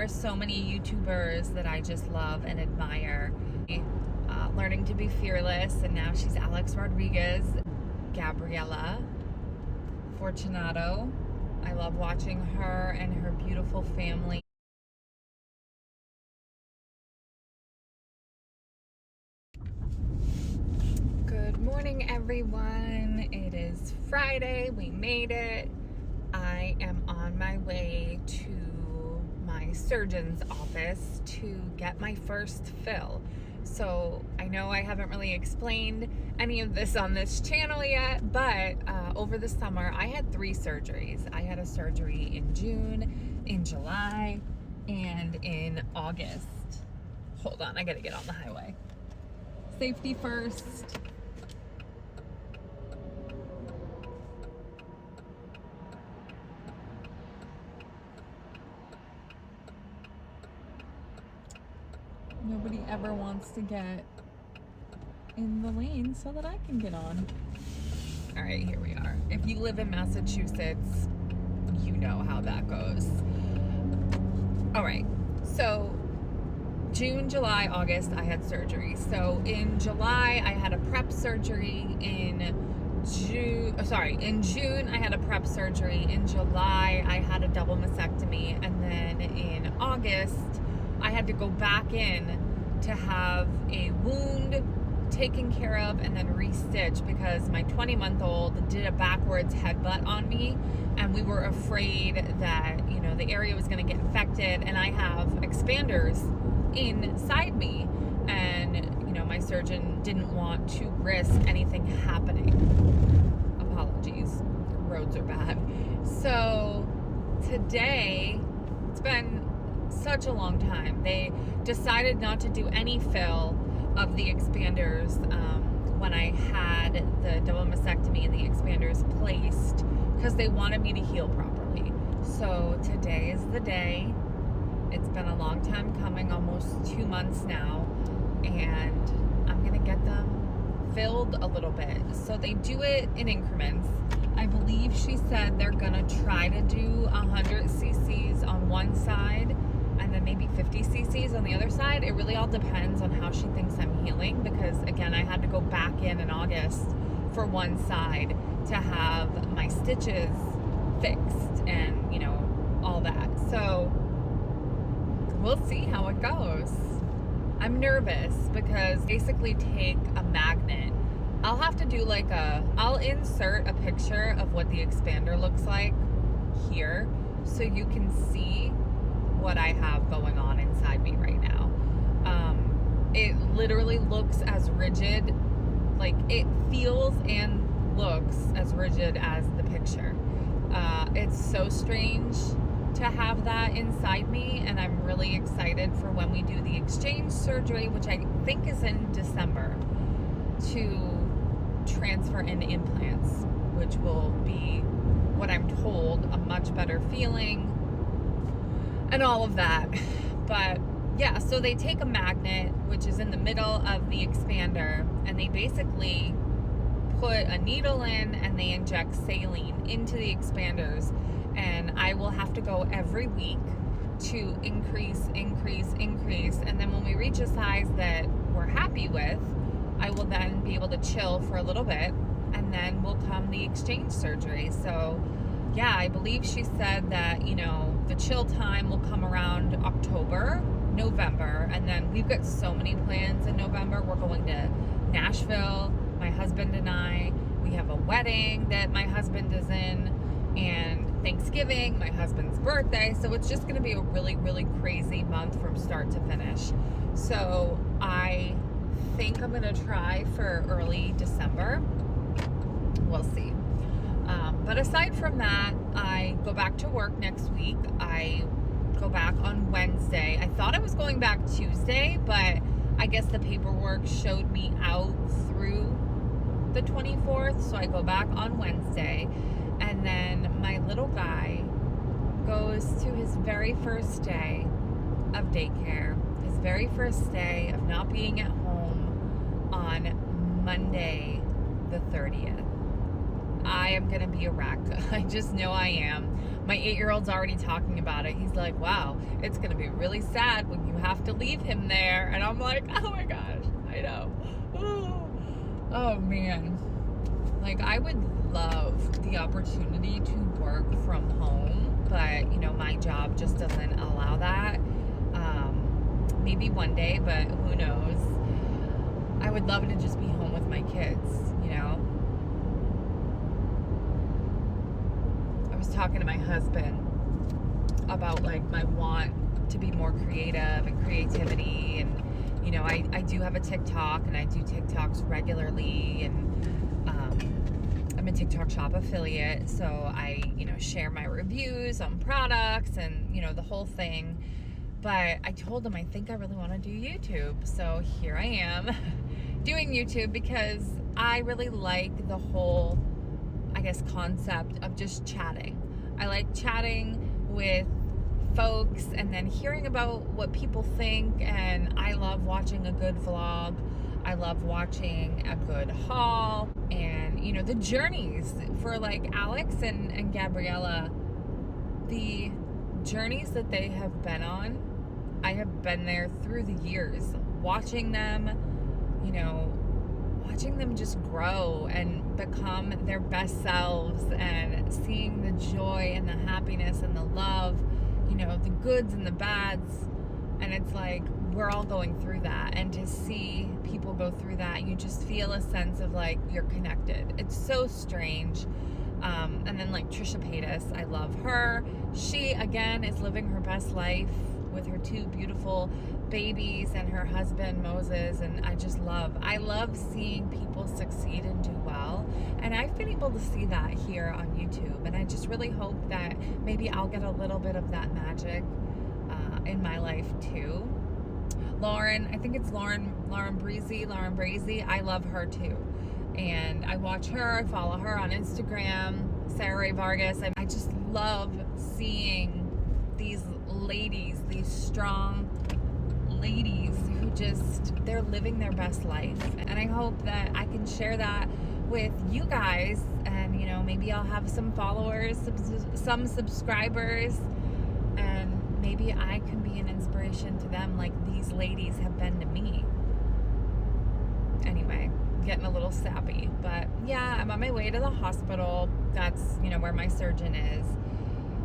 There are so many YouTubers that I just love and admire. Learning to be fearless, and now she's Alex Rodriguez. Gabriela Fortunato. I love watching her and her beautiful family. Good morning, everyone. It is Friday. We made it. I am on my way to my surgeon's office to get my first fill. So I know I haven't really explained any of this on this channel yet, but over the summer I had 3 surgeries. I had a surgery in June, in July, and in August. Hold on, I gotta get on the highway. Safety first. Nobody ever wants to get in the lane so that I can get on. All right, here we are. If you live in Massachusetts, you know how that goes. All right, so June, July, August, I had surgery. So in July, I had a prep surgery. In June, I had a prep surgery. In July, I had a double mastectomy. And then in August, I had to go back in to have a wound taken care of and then re-stitch because my 20-month-old did a backwards headbutt on me, and we were afraid that, you know, the area was going to get infected, and I have expanders inside me, and, you know, my surgeon didn't want to risk anything happening. Apologies. Roads are bad. So today, it's been such a long time. They decided not to do any fill of the expanders when I had the double mastectomy and the expanders placed because they wanted me to heal properly. So today is the day. It's been a long time coming, almost 2 months now, and I'm gonna get them filled a little bit. So they do it in increments. I believe she said they're gonna try to do 100 cc's on one side and then maybe 50 cc's on the other side. It really all depends on how she thinks I'm healing, because again, I had to go back in August for one side to have my stitches fixed and, you know, all that. So we'll see how it goes. I'm nervous because basically take a magnet. I'll have to do like I'll insert a picture of what the expander looks like here so you can see what I have going on inside me right now. It literally looks as rigid, like it feels and looks as rigid as the picture. It's so strange to have that inside me, and I'm really excited for when we do the exchange surgery, which I think is in December, to transfer in implants, which will be, what I'm told, a much better feeling and all of that. But yeah, so they take a magnet, which is in the middle of the expander, and they basically put a needle in and they inject saline into the expanders, and I will have to go every week to increase, and then when we reach a size that we're happy with, I will then be able to chill for a little bit, and then will come the exchange surgery. So yeah, I believe she said that, you know, the chill time will come around October, November, and then we've got so many plans in November. We're going to Nashville, my husband and I. We have a wedding that my husband is in, and Thanksgiving, my husband's birthday. So it's just going to be a really, really crazy month from start to finish. So I think I'm going to try for early December. We'll see. But aside from that, I go back to work next week. I go back on Wednesday. I thought I was going back Tuesday, but I guess the paperwork showed me out through the 24th, so I go back on Wednesday. And then my little guy goes to his very first day of daycare, his very first day of not being at home on Monday the 30th. I am going to be a wreck. I just know I am. My 8-year-old's already talking about it. He's like, wow, it's going to be really sad when you have to leave him there. And I'm like, oh my gosh, I know. Oh man. Like, I would love the opportunity to work from home, but, you know, my job just doesn't allow that. Maybe one day, but who knows. I would love to just be home with my kids, you know. I was talking to my husband about, like, my want to be more creative and creativity, and, you know, I do have a TikTok, and I do TikToks regularly, and I'm a TikTok shop affiliate, so I, you know, share my reviews on products and, you know, the whole thing. But I told him I think I really want to do YouTube, so here I am doing YouTube because I really like the whole, I guess, concept of just chatting. I like chatting with folks and then hearing about what people think, and I love watching a good vlog. I love watching a good haul, and, you know, the journeys for, like, Alex and Gabriella, the journeys that they have been on. I have been there through the years, watching them, you know, watching them just grow and become their best selves, and seeing the joy and the happiness and the love, you know, the goods and the bads. And it's like, we're all going through that. And to see people go through that, you just feel a sense of, like, you're connected. It's so strange. And then, like, Trisha Paytas, I love her. She, again, is living her best life with her 2 beautiful babies and her husband Moses, and I love seeing people succeed and do well, and I've been able to see that here on YouTube, and I just really hope that maybe I'll get a little bit of that magic in my life too. Lauren, I think it's Lauren Brazy, I love her too, and I watch her, I follow her on Instagram, Sarah Ray Vargas. I just love seeing these ladies, these strong ladies who they're living their best life. And I hope that I can share that with you guys, and, you know, maybe I'll have some followers, some subscribers, and maybe I can be an inspiration to them like these ladies have been to me. Anyway, getting a little sappy, but yeah, I'm on my way to the hospital. That's, you know, where my surgeon is.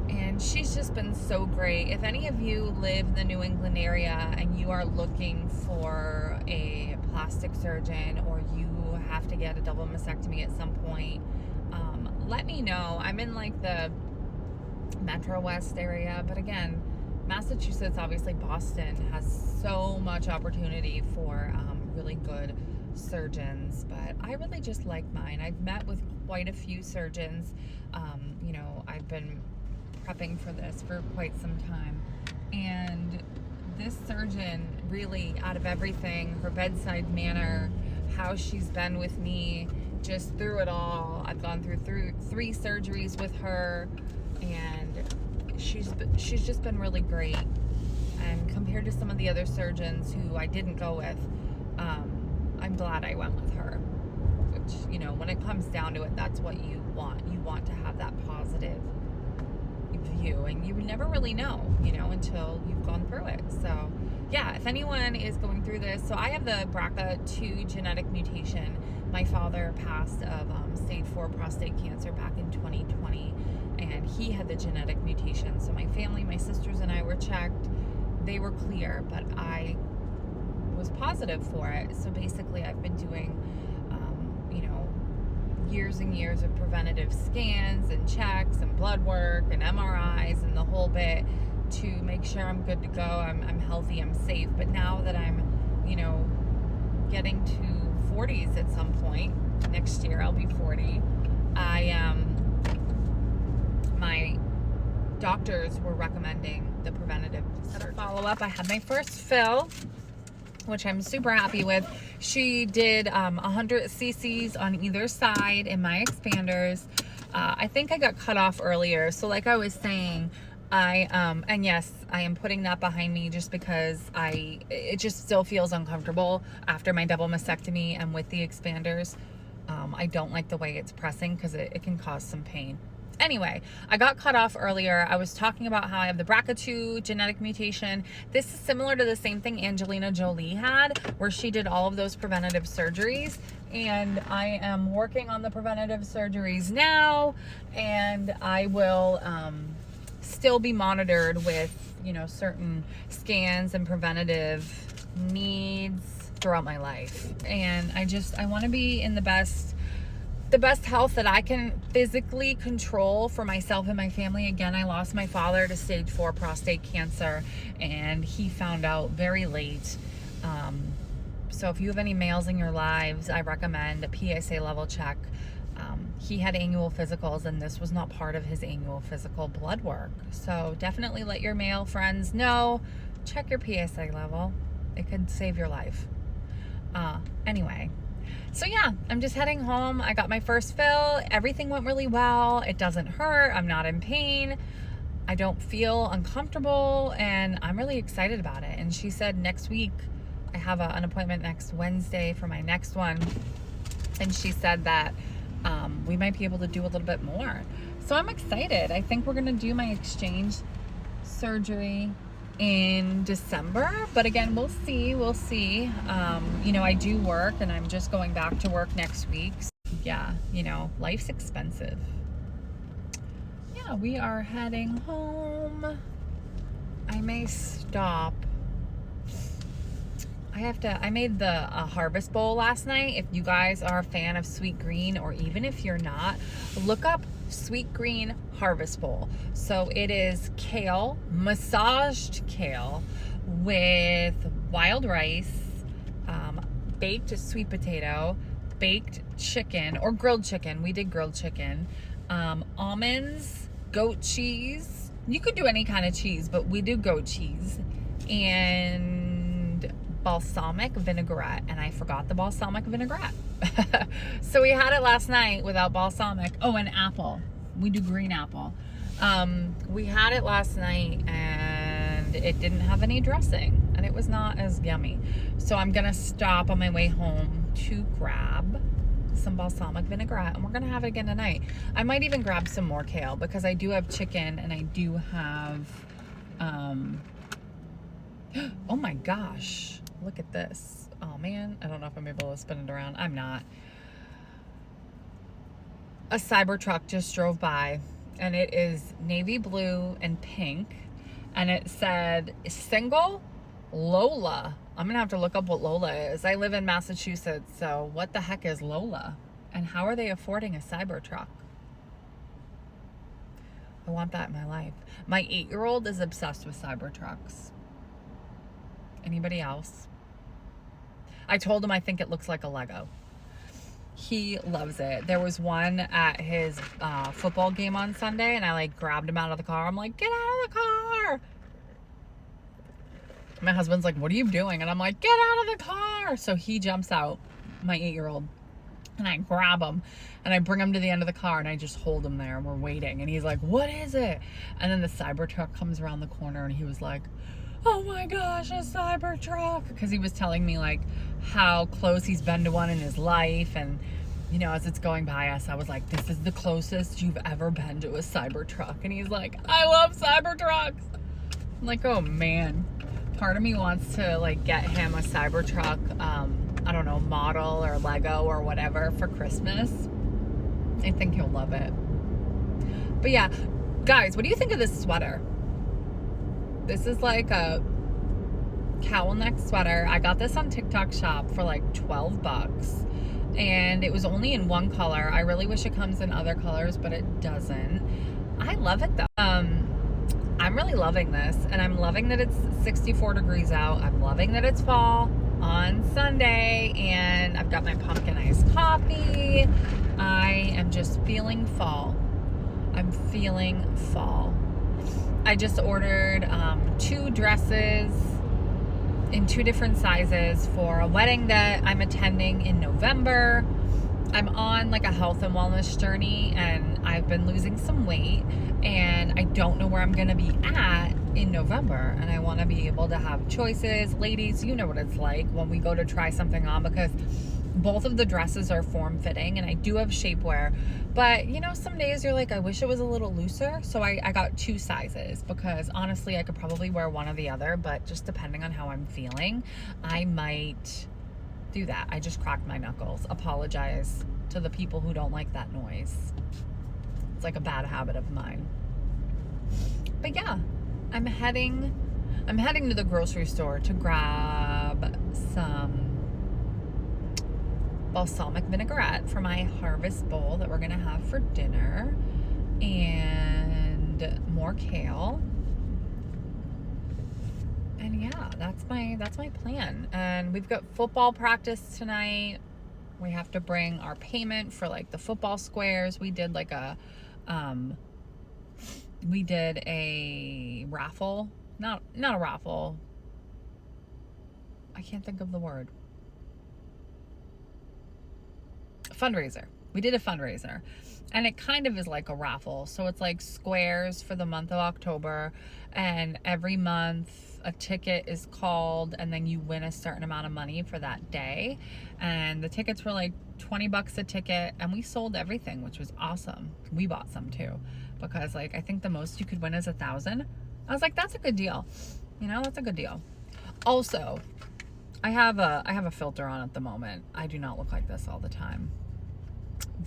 And she's just been so great. If any of you live in the New England area and you are looking for a plastic surgeon, or you have to get a double mastectomy at some point, let me know. I'm in, like, the Metro West area, but again, Massachusetts, obviously Boston, has so much opportunity for really good surgeons, but I really just like mine. I've met with quite a few surgeons. You know, I've been prepping for this for quite some time, and this surgeon, really, out of everything, her bedside manner, how she's been with me just through it all. I've gone through 3 surgeries with her, and she's just been really great. And compared to some of the other surgeons who I didn't go with, I'm glad I went with her. Which, you know, when it comes down to it, that's what you want. You want to have that positive view, and you never really know, you know, until you've gone through it. So yeah, if anyone is going through this, so I have the BRCA2 genetic mutation. My father passed of stage 4 prostate cancer back in 2020, and he had the genetic mutation. So my family, my sisters and I were checked. They were clear, but I was positive for it. So basically I've been doing you know, years and years of preventative scans and checks and blood work and MRIs and the whole bit to make sure I'm good to go, I'm healthy, I'm safe. But now that I'm, you know, getting to 40s at some point, next year I'll be 40, my doctors were recommending the preventative follow-up. I had my first fill, which I'm super happy with. She did 100 cc's on either side in my expanders. I think I got cut off earlier. So like I was saying, and yes, I am putting that behind me just because it just still feels uncomfortable after my double mastectomy and with the expanders. I don't like the way it's pressing because it can cause some pain. Anyway, I got cut off earlier. I was talking about how I have the BRCA2 genetic mutation. This is similar to the same thing Angelina Jolie had, where she did all of those preventative surgeries. And I am working on the preventative surgeries now, and I will still be monitored with, you know, certain scans and preventative needs throughout my life. And I want to be in the best health that I can physically control for myself and my family. Again, I lost my father to stage 4 prostate cancer, and he found out very late. So if you have any males in your lives, I recommend a PSA level check. He had annual physicals, and this was not part of his annual physical blood work. So definitely let your male friends know. Check your PSA level. It could save your life. Anyway. So yeah, I'm just heading home. I got my first fill. Everything went really well. It doesn't hurt. I'm not in pain. I don't feel uncomfortable, and I'm really excited about it. And she said next week, I have an appointment next Wednesday for my next one. And she said that we might be able to do a little bit more. So I'm excited. I think we're going to do my exchange surgery in December, but again, we'll see. You know, I do work, and I'm just going back to work next week. So yeah, you know, life's expensive. Yeah, we are heading home. I may stop. I made the harvest bowl last night. If you guys are a fan of sweet green, or even if you're not, look up sweet green harvest bowl. So it is kale, massaged kale with wild rice, baked sweet potato, baked chicken or grilled chicken. We did grilled chicken, almonds, goat cheese. You could do any kind of cheese, but we do goat cheese, and balsamic vinaigrette. And I forgot the balsamic vinaigrette. So we had it last night without balsamic. Oh, and apple. We do green apple. We had it last night, and it didn't have any dressing, and it was not as yummy. So I'm gonna stop on my way home to grab some balsamic vinaigrette, and we're gonna have it again tonight. I might even grab some more kale, because I do have chicken, and I do have oh my gosh, look at this. Oh man, I don't know if I'm able to spin it around. I'm not. A cyber truck just drove by, and it is navy blue and pink, and it said single Lola. I'm gonna have to look up what Lola is. I live in Massachusetts, so what the heck is Lola? And how are they affording a cyber truck? I want that in my life. My 8-year-old is obsessed with cyber trucks. Anybody else? I told him I think it looks like a Lego. He loves it. There was one at his football game on Sunday, and I like grabbed him out of the car. I'm like, get out of the car. My husband's like, what are you doing? And I'm like, get out of the car. So he jumps out, my 8-year-old, and I grab him, and I bring him to the end of the car, and I just hold him there, and we're waiting. And he's like, what is it? And then the cyber truck comes around the corner, and he was like, oh my gosh, a cyber truck. Because he was telling me like how close he's been to one in his life. And, you know, as it's going by us, I was like, this is the closest you've ever been to a cyber truck. And he's like, I love cyber trucks. I'm like, oh man. Part of me wants to like get him a cyber truck, I don't know, model or Lego or whatever for Christmas. I think he'll love it. But yeah, guys, what do you think of this sweater? This is like a cowl neck sweater. I got this on TikTok Shop for like 12 bucks. And it was only in one color. I really wish it comes in other colors, but it doesn't. I love it though. I'm really loving this. And I'm loving that it's 64 degrees out. I'm loving that it's fall on Sunday. And I've got my pumpkin iced coffee. I am just feeling fall. I'm feeling fall. I just ordered 2 dresses in 2 different sizes for a wedding that I'm attending in November. I'm on like a health and wellness journey, and I've been losing some weight, and I don't know where I'm gonna be at in November, and I want to be able to have choices. Ladies, you know what it's like when we go to try something on, because Both of the dresses are form-fitting, and I do have shapewear. But, you know, some days you're like, I wish it was a little looser. So I got 2 sizes because, honestly, I could probably wear one or the other. But just depending on how I'm feeling, I might do that. I just cracked my knuckles. Apologize to the people who don't like that noise. It's like a bad habit of mine. But yeah, I'm heading to the grocery store to grab some balsamic vinaigrette for my harvest bowl that we're gonna have for dinner, and more kale. And yeah, that's my plan. And we've got football practice tonight. We have to bring our payment for like the football squares. We did like a raffle. Not a raffle. I can't think of the word. Fundraiser. We did a fundraiser, and it kind of is like a raffle. So it's like squares for the month of October, and every month a ticket is called, and then you win a certain amount of money for that day. And the tickets were like $20 a ticket, and we sold everything, which was awesome. We bought some too, because like I think the most you could win is 1,000. I was like, that's a good deal. You know, that's a good deal. Also, I have a filter on at the moment. I do not look like this all the time.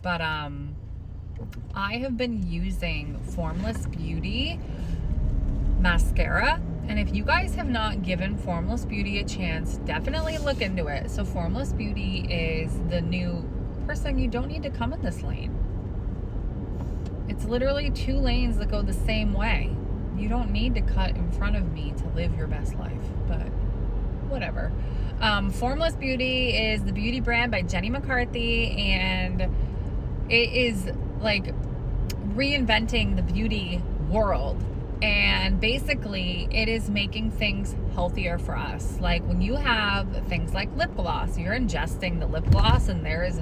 But I have been using Formless Beauty mascara, and if you guys have not given Formless Beauty a chance, definitely look into it. So Formless Beauty is the new person. You don't need to come in this lane. It's literally 2 lanes that go the same way. You don't need to cut in front of me to live your best life, but whatever. Formless Beauty is the beauty brand by Jenny McCarthy, and it is like reinventing the beauty world. And basically it is making things healthier for us. Like when you have things like lip gloss, you're ingesting the lip gloss, and there is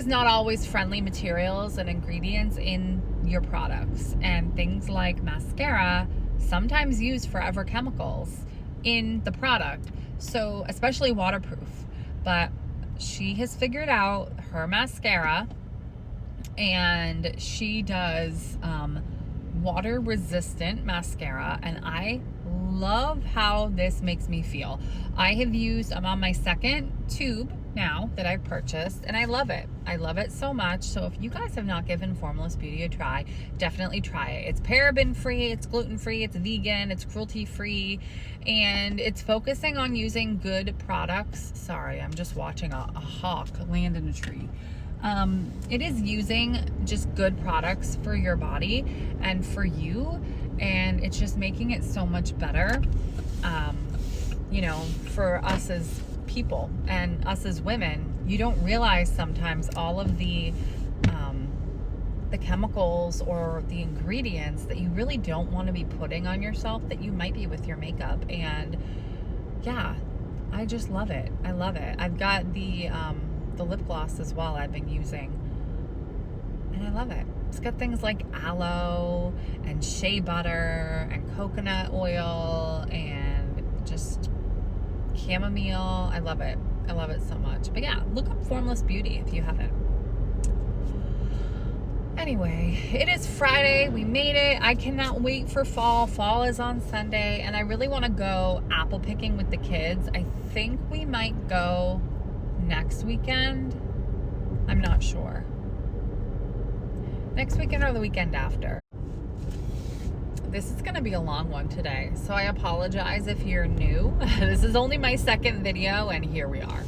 not always friendly materials and ingredients in your products. And things like mascara sometimes use forever chemicals in the product, so especially waterproof. But she has figured out her mascara, and she does water resistant mascara, and I love how this makes me feel. I'm on my 2nd tube now that I've purchased, and I love it. I love it so much. So if you guys have not given Formless Beauty a try, definitely try it. It's paraben free, it's gluten free, it's vegan, it's cruelty free, and it's focusing on using good products. Sorry, I'm just watching a hawk land in a tree. It is using just good products for your body and for you, and it's just making it so much better, you know, for us as people and us as women. You don't realize sometimes all of the chemicals or the ingredients that you really don't want to be putting on yourself that you might be with your makeup. And yeah, I just love it. I love it. I've got the lip gloss as well I've been using, and I love it. It's got things like aloe and shea butter and coconut oil and just chamomile. I love it. I love it so much. But yeah, look up Formless Beauty if you haven't. Anyway, it is Friday. We made it. I cannot wait for fall. Fall is on Sunday, and I really want to go apple picking with the kids. I think we might go next weekend. I'm not sure. Next weekend or the weekend after. This is going to be a long one today, so I apologize if you're new. This is only my 2nd video, and here we are.